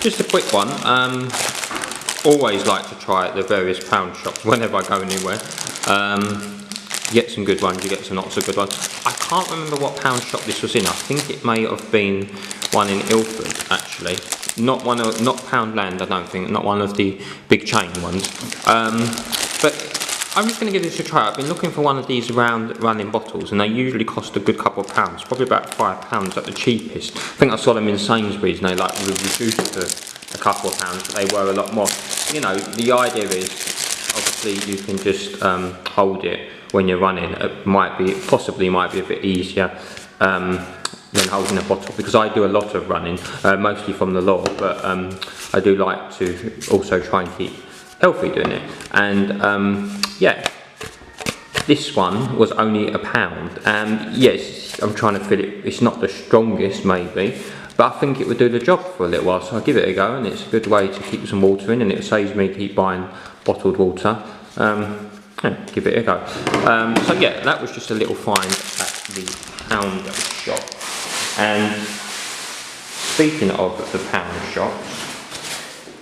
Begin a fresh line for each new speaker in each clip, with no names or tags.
just a quick one. Always like to try at the various pound shops whenever I go anywhere. You get some good ones, you get some not so good ones. I can't remember what pound shop this was in. I think it may have been one in Ilford, actually. Not Poundland, I don't think. Not one of the big chain ones. But I'm just going to give this a try. I've been looking for one of these running bottles, and they usually cost a good couple of pounds, probably about £5 at the cheapest. I think I saw them in Sainsbury's, and they like reduced to a couple of pounds, but they were a lot more. You know, the idea is obviously you can just hold it when you're running. It possibly might be a bit easier than holding a bottle, because I do a lot of running, mostly from the law, but I do like to also try and keep healthy doing it. And yeah, this one was only £1, and yes, I'm trying to fill it. It's not the strongest maybe, but I think it would do the job for a little while, so I'll give it a go, and it's a good way to keep some water in, and it saves me keep buying bottled water. Yeah, give it a go. So yeah, that was just a little find at the pound shop. And speaking of the pound shops,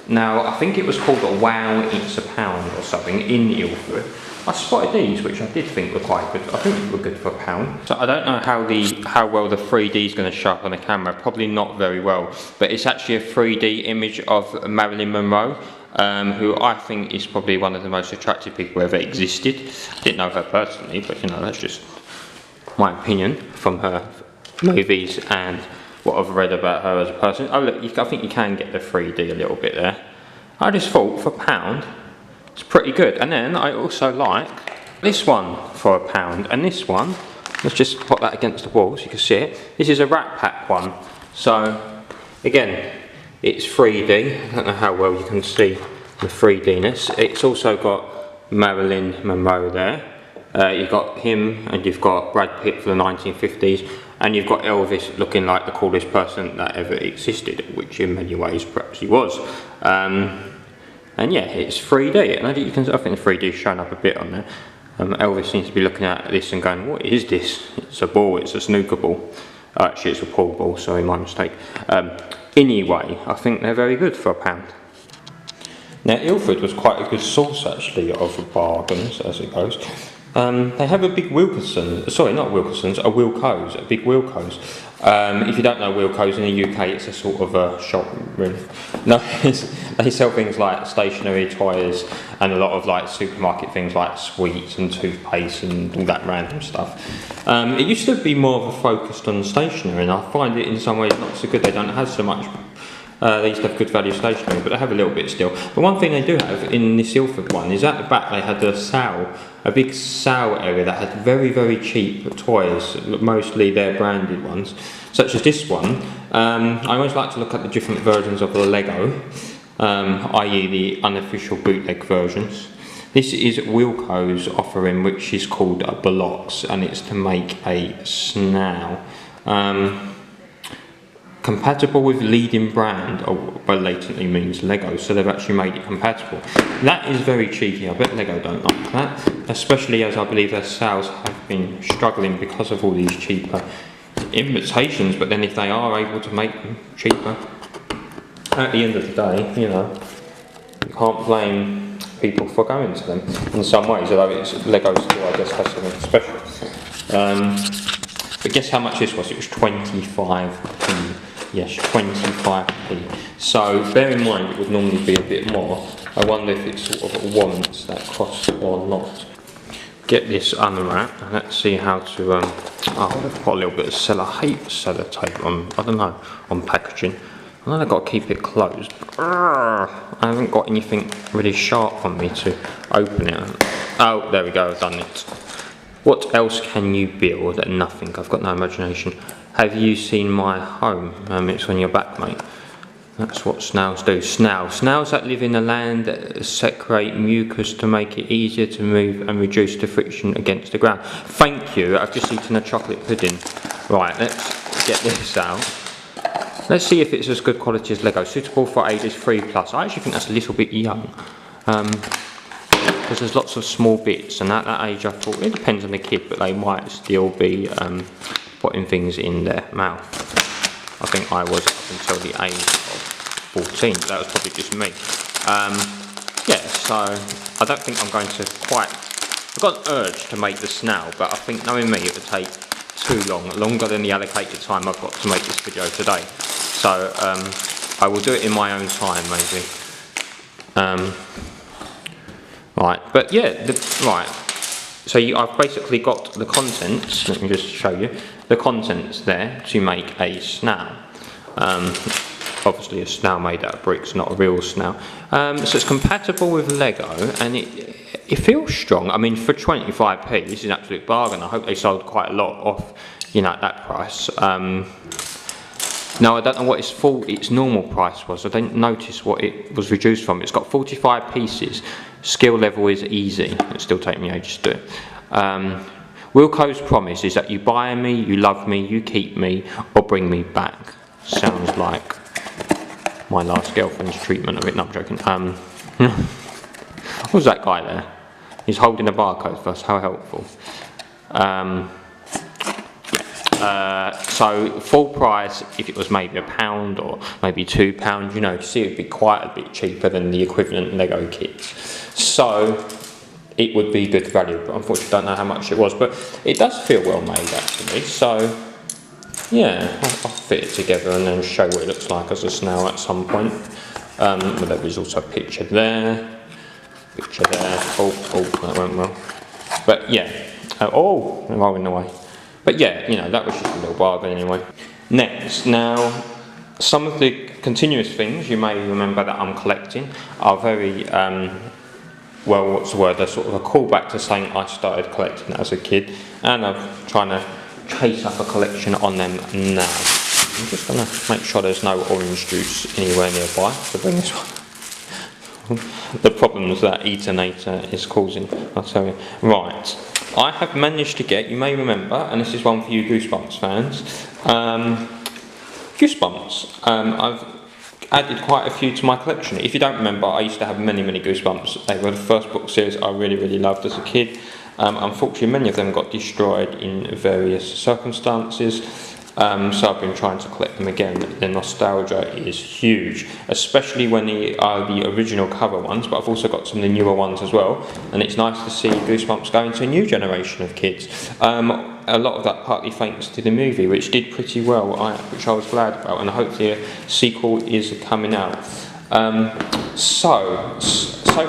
now I think it was called a Wow It's a Pound or something in Ilford. I spotted these, which I did think were quite good. I think they were good for £1. So I don't know how well the 3D is going to show up on the camera. Probably not very well. But it's actually a 3D image of Marilyn Monroe, who I think is probably one of the most attractive people who ever existed. I didn't know her personally, but you know, that's just my opinion from her movies and what I've read about her as a person. Oh look, I think you can get the 3D a little bit there. I just thought for £1, it's pretty good. And then I also like this one for £1, and this one, let's just put that against the wall so you can see it. This is a Rat Pack one. So again, it's 3D. I don't know how well you can see the 3D-ness. It's also got Marilyn Monroe there. You've got him, and you've got Brad Pitt for the 1950s, and you've got Elvis looking like the coolest person that ever existed, which in many ways perhaps he was. And yeah, it's 3D, and I think the 3D is showing up a bit on there. Elvis seems to be looking at this and going, what is this? It's a ball, it's a snooker ball. Actually, it's a pool ball, sorry, my mistake. Anyway, I think they're very good for £1. Now, Ilford was quite a good source, actually, of bargains, as it goes. They have a big Wilkinson's, sorry, not Wilkinson's, a Wilko's, a big Wilko's. If you don't know Wilko's, in the UK, it's a sort of a shop, really. No, they sell things like stationery, toys, and a lot of like supermarket things like sweets and toothpaste and all that random stuff. It used to be more of a focus on stationery, and I find it in some ways not so good. They don't have so much. They used to have good value stationery, but they have a little bit still. But one thing they do have in this Ilford one is at the back they had a big sale area that had very, very cheap toys, mostly their branded ones, such as this one. I always like to look at the different versions of the Lego, i.e. the unofficial bootleg versions. This is Wilko's offering, which is called a Blocks, and it's to make a snail. Compatible with leading brand, or blatantly means Lego, so they've actually made it compatible. That is very cheeky. I bet Lego don't like that, especially as I believe their sales have been struggling because of all these cheaper imitations. But then if they are able to make them cheaper, at the end of the day, you know, you can't blame people for going to them in some ways, although Lego still, I guess, has something special. But guess how much this was? It was 25p. Yes, 25p. So bear in mind it would normally be a bit more. I wonder if it's sort of warrants that cost or not. Get this unwrapped, and let's see how to oh, I've put a little bit of I hate sellotape on, I don't know, on packaging. I know I've got to keep it closed. I haven't got anything really sharp on me to open it. Oh, there we go, I've done it. What else can you build? Nothing. I've got no imagination. Have you seen my home? It's on your back, mate. That's what snails do. Snails that live in the land that secrete mucus to make it easier to move and reduce the friction against the ground. Thank you. I've just eaten a chocolate pudding. Right, let's get this out. Let's see if it's as good quality as Lego. Suitable for ages 3+. I actually think that's a little bit young. Because there's lots of small bits, and at that age I thought, it depends on the kid, but they might still be putting things in their mouth. I think I was up until the age of 14, but that was probably just me. Yeah, so I don't think I'm going to quite... I've got an urge to make the snail, but I think knowing me it would take too long, longer than the allocated time I've got to make this video today. So I will do it in my own time maybe. Right, but yeah, right. So I've basically got the contents, let me just show you, the contents there to make a snail. Obviously a snail made out of bricks, not a real snail. So it's compatible with Lego, and it feels strong. I mean, for 25p, this is an absolute bargain. I hope they sold quite a lot off, you know, at that price. Now I don't know what its normal price was. I didn't notice what it was reduced from. It's got 45 pieces. Skill level is easy. It'll still take me ages to do it. Wilco's promise is that you buy me, you love me, you keep me, or bring me back. Sounds like my last girlfriend's treatment of it. No, I'm joking. What was that guy there? He's holding a barcode for us. How helpful. So full price, if it was maybe £1 or maybe £2, you know, you see it would be quite a bit cheaper than the equivalent Lego kits. So it would be good value, but unfortunately I don't know how much it was, but it does feel well made actually. So yeah, I'll fit it together and then show what it looks like as a snail at some point. Well, there is also a picture there. Oh, that went well. But yeah, oh, I'm rolling away. But yeah, you know, that was just a little bargain anyway. Next, now, some of the continuous things you may remember that I'm collecting are very, well, what's the word? They're sort of a callback to saying I started collecting as a kid, and I'm trying to chase up a collection on them now. I'm just going to make sure there's no orange juice anywhere nearby to bring this one. The problems that Eatonator is causing, I'll tell you. Right, I have managed to get, you may remember, and this is one for you Goosebumps fans, Goosebumps. I've added quite a few to my collection. If you don't remember, I used to have many Goosebumps. They were the first book series I really loved as a kid. Unfortunately, many of them got destroyed in various circumstances. So I've been trying to collect them again. The nostalgia is huge, especially when they are the original cover ones, but I've also got some of the newer ones as well, and it's nice to see Goosebumps going to a new generation of kids. A lot of that partly thanks to the movie, which did pretty well, which I was glad about, and hopefully a sequel is coming out. So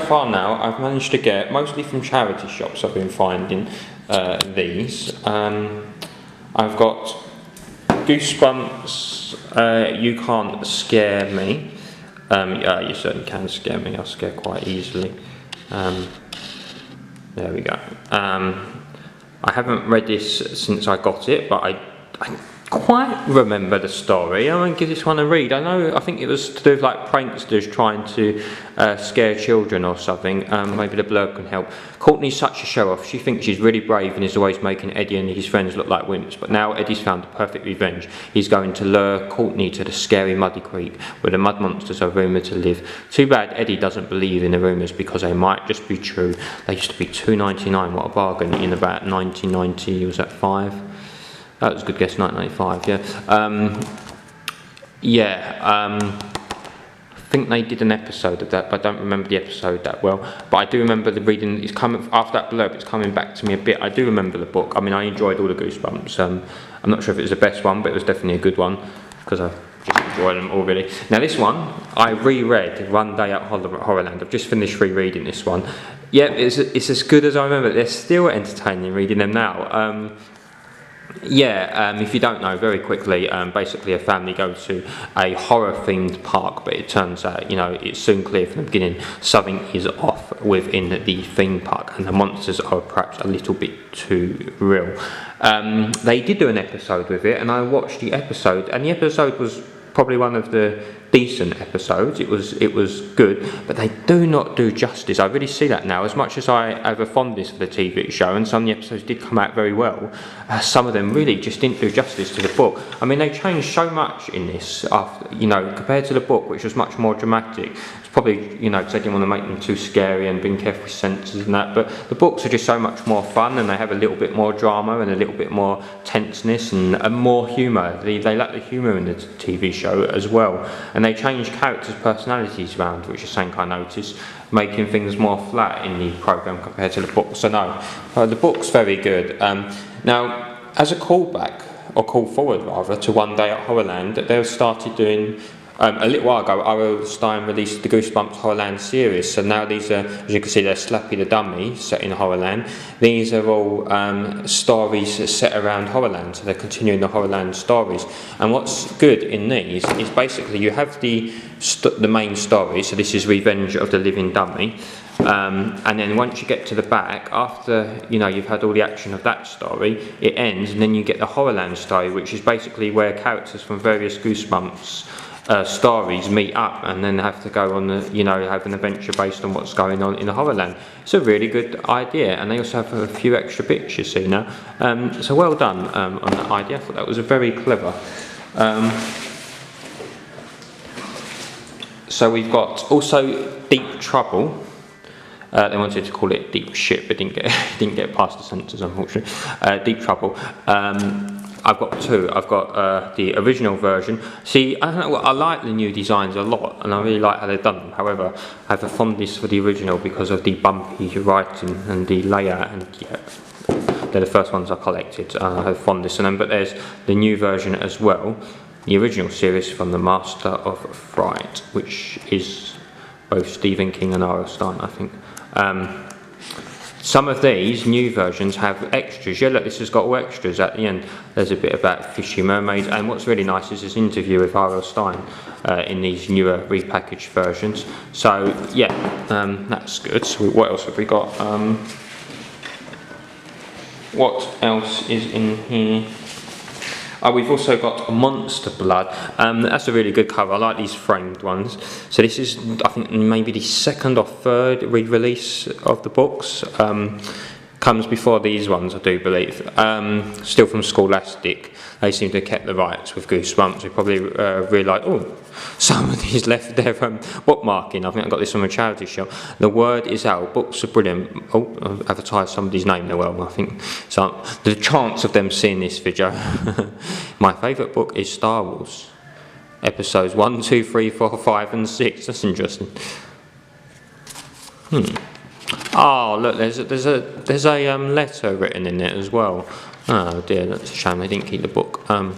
far now I've managed to get, mostly from charity shops I've been finding these. I've got Goosebumps, You Can't Scare Me. Yeah, you certainly can scare me. I'll scare quite easily. There we go. I haven't read this since I got it, but I quite remember the story. I'm going to give this one a read. I think it was to do with like pranksters trying to scare children or something. Maybe the blurb can help. Courtney's such a show-off. She thinks she's really brave and is always making Eddie and his friends look like wimps. But now Eddie's found the perfect revenge. He's going to lure Courtney to the scary muddy creek where the mud monsters are rumoured to live. Too bad Eddie doesn't believe in the rumours because they might just be true. They used to be $2.99. What a bargain in about 1990. Was that 5? That was a good guess, 1995, yeah. I think they did an episode of that, but I don't remember the episode that well. But I do remember the reading, it's coming, after that blurb, it's coming back to me a bit. I do remember the book. I mean, I enjoyed all the Goosebumps. I'm not sure if it was the best one, but it was definitely a good one, because I just enjoyed them all really. Now this one, I reread One Day at Horrorland. I've just finished rereading this one. Yeah, it's as good as I remember. They're still entertaining reading them now. If you don't know, very quickly, basically a family go to a horror-themed park, but it turns out, you know, it's soon clear from the beginning something is off within the theme park, and the monsters are perhaps a little bit too real. They did do an episode with it, and I watched the episode, and the episode was probably one of the decent episodes. It was good, but they do not do justice. I really see that now. As much as I have a fondness for the TV show, and some of the episodes did come out very well, some of them really just didn't do justice to the book. I mean, they changed so much in this, after, you know, compared to the book, which was much more dramatic. It's probably, you know, because they didn't want to make them too scary and being careful with censors and that, but the books are just so much more fun, and they have a little bit more drama and a little bit more tenseness and more humour. They lack the humour in the TV show as well. And and they changed characters' personalities around, which is something I noticed, making things more flat in the programme compared to the book. So no, the book's very good. Now, as a callback, or call forward rather, to One Day at Horrorland, they started doing, a little while ago, R.L.Stine released the Goosebumps Horrorland series. So now these are, as you can see, they're Slappy the Dummy set in Horrorland. These are all stories set around Horrorland, so they're continuing the Horrorland stories. And what's good in these is basically you have the main story, so this is Revenge of the Living Dummy. And then once you get to the back, after you've had all the action of that story, it ends, and then you get the Horrorland story, which is basically where characters from various Goosebumps stories meet up and then have to go on have an adventure based on what's going on in the Horrorland. It's a really good idea, and they also have a few extra bits you see now. So well done on that idea. I thought that was very clever. So we've got also Deep Trouble. They wanted to call it Deep Shit, but didn't get past the censors, unfortunately. Deep Trouble. I've got two. I've got the original version. See, I like the new designs a lot, and I really like how they've done them. However, I have a fondness for the original because of the bumpy writing and the layout, and they're the first ones I collected. I have fondness for them, but there's the new version as well. The original series from the Master of Fright, which is both Stephen King and R.L.Stine, I think. Some of these new versions have extras. Yeah, look, this has got all extras at the end. There's a bit about fishy mermaids, and what's really nice is this interview with R.L.Stine in these newer repackaged versions. So yeah, that's good. So what else have we got? What else is in here? We've also got Monster Blood. That's a really good cover. I like these framed ones. So this is, I think, maybe the second or third re-release of the books. Comes before these ones, I do believe. Still from Scholastic. They seem to have kept the rights with Goosebumps. We probably realised, oh, some of these left their bookmarking. I think I got this from a charity shop. The word is out. Books are brilliant. Oh, I've advertised somebody's name there. Well, I think so. The chance of them seeing this video. My favourite book is Star Wars. Episodes 1, 2, 3, 4, 5 and 6. That's interesting. Oh, look, there's a letter written in it as well. Oh dear, that's a shame they didn't keep the book. I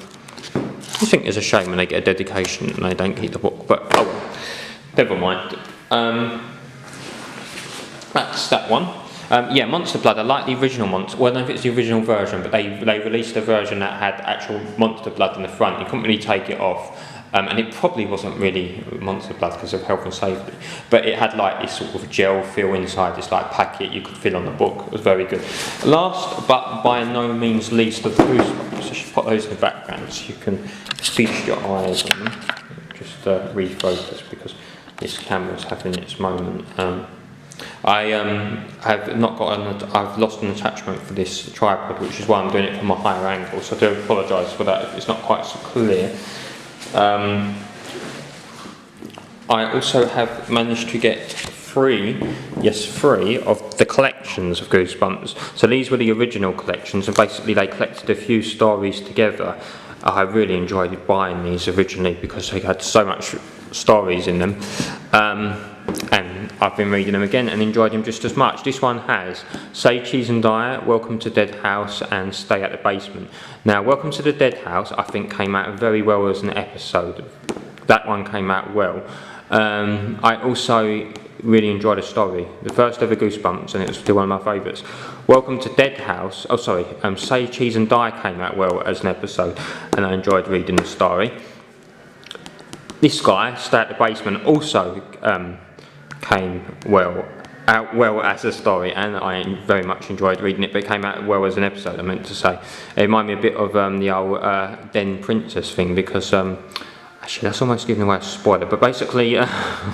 think it's a shame when they get a dedication and they don't keep the book, but oh well, never mind. That's that one. Yeah, Monster Blood, I like the original Monster. Well, I don't know if it's the original version, but they released a version that had actual Monster Blood in the front. You couldn't really take it off. And it probably wasn't really Monster Blood because of health and safety, but it had like this sort of gel feel inside, this like packet you could fill on the book. It was very good. Last but by no means least of the Goosebumps, I should put those in the background so you can feast your eyes on them. Just refocus because this camera's having its moment. I have not got I've lost an attachment for this tripod, which is why I'm doing it from a higher angle, so I do apologise for that if it's not quite so clear. I also have managed to get three of the collections of Goosebumps. So these were the original collections, and basically they collected a few stories together. I really enjoyed buying these originally because they had so much stories in them. And I've been reading them again and enjoyed them just as much. This one has Say Cheese and Die, Welcome to Dead House and Stay at the Basement. Now, Welcome to the Dead House I think came out very well as an episode. That one came out well. I also really enjoyed the story. The first ever Goosebumps, and it was still one of my favourites. Welcome to Dead House, Say Cheese and Die came out well as an episode, and I enjoyed reading the story. This guy, Stay at the Basement, also came out well as a story, and I very much enjoyed reading it, but it came out well as an episode, I meant to say. It reminded me a bit of the old Den Princess thing, because actually that's almost giving away a spoiler, but basically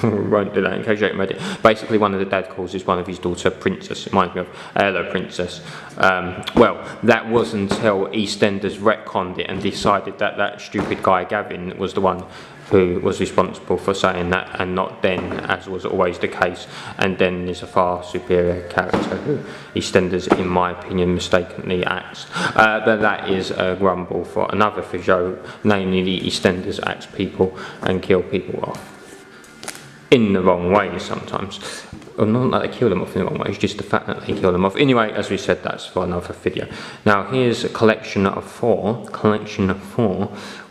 we won't do that in case you haven't read it. Basically one of the dad calls his one of his daughter Princess. It reminds me of Hello Princess. Well, that was until EastEnders retconned it and decided that that stupid guy Gavin was the one who was responsible for saying that, and not Den, as was always the case. And Den is a far superior character who EastEnders, in my opinion, mistakenly axed. But that is a grumble for another show, namely the EastEnders axe people and kill people off in the wrong way sometimes. Or not that they kill them off in the wrong way, it's just the fact that they kill them off. Anyway, as we said, that's for another video. Now here's a collection of four.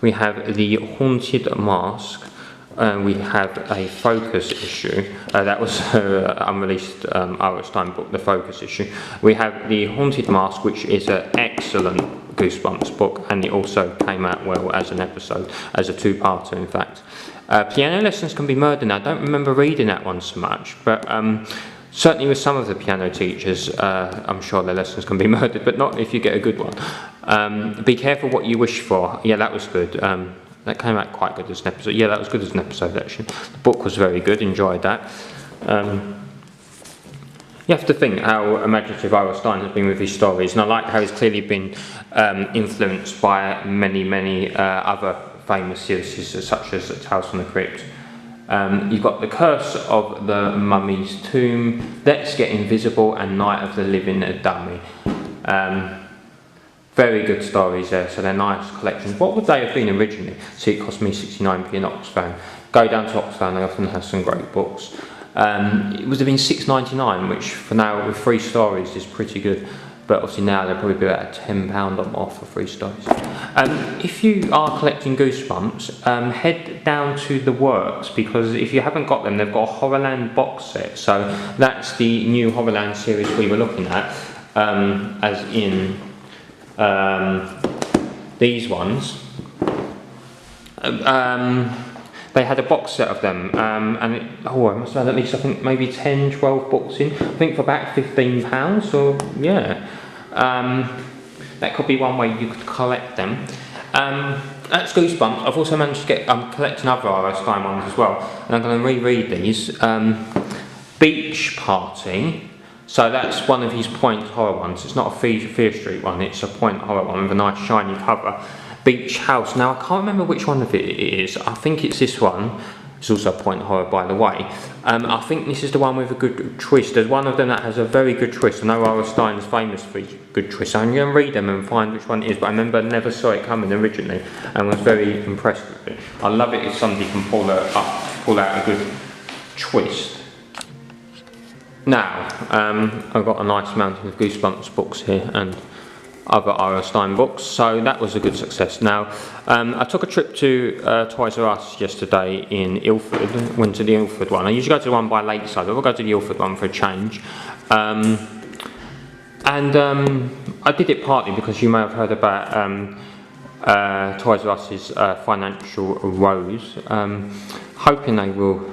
We have the Haunted Mask. We have a Focus issue. That was unreleased R.L.Stine book, the Focus issue. We have the Haunted Mask, which is an excellent Goosebumps book, and it also came out well as an episode, as a two-parter in fact. Piano Lessons Can Be Murder. Now, I don't remember reading that one so much, but certainly with some of the piano teachers, I'm sure their lessons can be murdered, but not if you get a good one. Be Careful What You Wish For. Yeah, that was good. That came out quite good as an episode. Yeah, that was good as an episode, actually. The book was very good, enjoyed that. You have to think how imaginative R.L.Stine has been with his stories, and I like how he's clearly been influenced by many other famous series such as Tales from the Crypt. You've got The Curse of the Mummy's Tomb, Let's Get Invisible, and Night of the Living Dummy. Very good stories there, so they're nice collections. What would they have been originally? See, it cost me 69p in Oxfam. Go down to Oxfam, they often have some great books. It would have been £6.99, which for now with 3 stories is pretty good. But obviously now they'll probably be about £10 off for 3 stories. If you are collecting Goosebumps, head down to the Works, because if you haven't got them, they've got a Horrorland box set. So that's the new Horrorland series we were looking at, as in these ones. They had a box set of them, and I must have had at least, I think, maybe 10, 12 books in. I think for about £15, so yeah. That could be one way you could collect them. That's Goosebumps. I've also managed to get, I'm collecting other R.L.Stine ones as well, and I'm going to reread these. Beach Party. So that's one of his Point Horror ones. It's not a Fear Street one, it's a Point Horror one with a nice shiny cover. Beach House. Now I can't remember which one of it is. I think it's this one. It's also a Point Horror, by the way. I think this is the one with a good twist. There's one of them that has a very good twist. I know R.L.Stine is famous for good twists. I'm going to read them and find which one it is, but I remember I never saw it coming originally and was very impressed with it. I love it if somebody can pull out a good twist. Now, I've got a nice mountain of Goosebumps books here and other R.L.Stine books, so that was a good success. Now, I took a trip to Toys R Us yesterday in Ilford, went to the Ilford one. I usually go to the one by Lakeside, but we'll go to the Ilford one for a change. I did it partly because you may have heard about Toys R Us's financial woes, hoping they will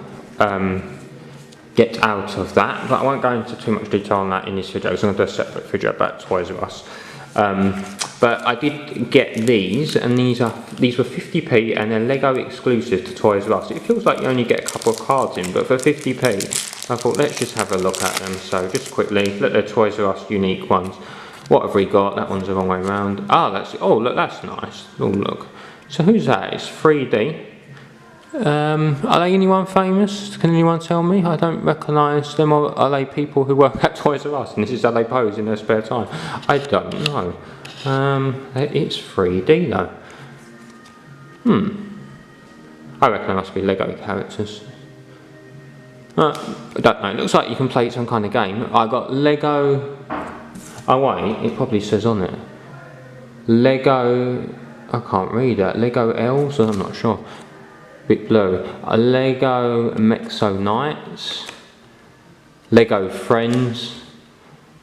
get out of that, but I won't go into too much detail on that in this video, because I'm going to do a separate video about Toys R Us. But I did get these, and these were 50p, and they're Lego exclusive to Toys R Us. It feels like you only get a couple of cards in, but for 50p, I thought let's just have a look at them. So just quickly, look, they're Toys R Us unique ones. What have we got? That one's the wrong way around. Oh, look, that's nice. Oh, look. So who's that? It's 3D. Are they anyone famous? Can anyone tell me? I don't recognise them. Or are they people who work at Toys R Us and this is how they pose in their spare time? I don't know. It's 3D though. I reckon they must be Lego characters. I don't know. It looks like you can play some kind of game. I got Lego. Oh wait, it probably says on it. Lego. I can't read that. Lego Elves. I'm not sure. Bit blurry. Lego Mexo Knights, Lego Friends,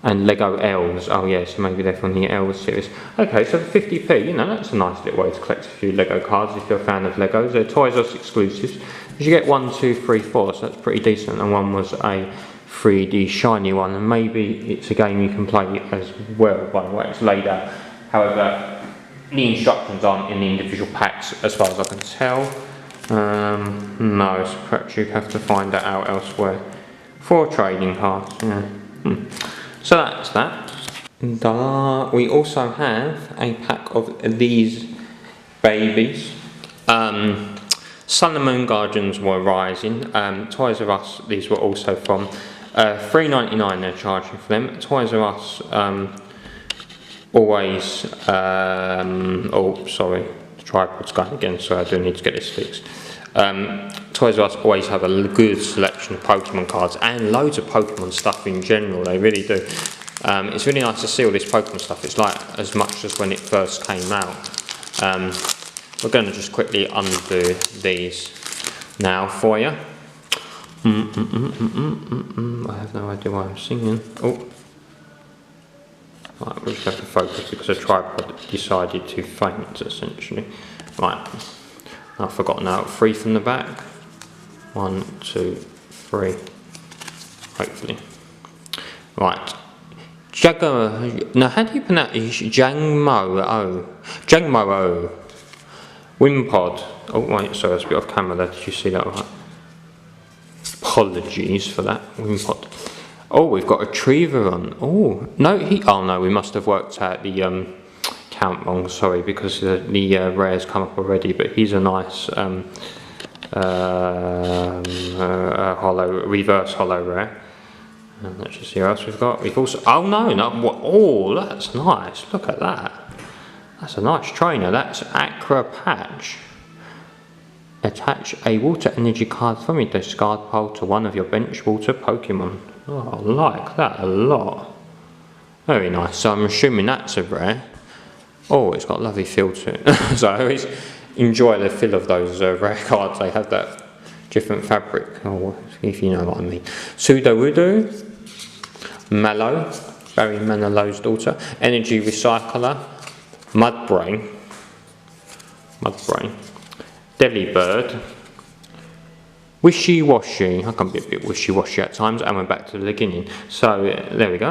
and Lego Elves. Oh yeah, so maybe they're from the Elves series. Okay, so for 50p, you know, that's a nice little way to collect a few Lego cards if you're a fan of Legos. They're Toys R Us exclusives. You get 1, 2, 3, 4, so that's pretty decent. And one was a 3D shiny one, and maybe it's a game you can play as well, by the way it's laid out. However, the instructions aren't in the individual packs as far as I can tell. No, so perhaps you have to find that out elsewhere. 4 trading cards, yeah. So that's that. We also have a pack of these babies. Sun and Moon Guardians were rising. Toys R Us, these were also from $3.99 they're charging for them. Toys R Us always, oh sorry, the tripod's going again, so I do need to get this fixed. Toys R Us always have a good selection of Pokemon cards and loads of Pokemon stuff in general, they really do. It's really nice to see all this Pokemon stuff. It's like as much as when it first came out. We're going to just quickly undo these now for you. I have no idea why I'm singing. Oh, right, we'll just have to focus because the tripod decided to faint essentially. Right, I've forgotten now. 3 from the back. 1, 2, 3. Hopefully. Right. Now, how do you pronounce it? Jangmo-o. Jangmo-o. Wimpod. Oh, wait, sorry, that's a bit off camera there. Did you see that? Right. Apologies for that. Wimpod. Oh, we've got a Retriever on. Oh, no, oh no, we must have worked out the count wrong, sorry, because the rare's come up already, but he's a nice reverse hollow rare. And let's just see what else we've got. We've also, oh no, oh, that's nice, look at that. That's a nice trainer. That's Aqua Patch. Attach a water energy card from your discard pile to one of your bench water Pokemon. Oh, I like that a lot. Very nice. So I'm assuming that's a rare. Oh, it's got a lovely feel to it. So I always enjoy the feel of those rare cards. They have that different fabric. Oh, if you know what I mean. Sudowoodo, Mallow, Barry Manilow's daughter, Energy Recycler, Mudbrain, Delibird, Wishy Washy. I can be a bit wishy washy at times, and we're back to the beginning. So there we go.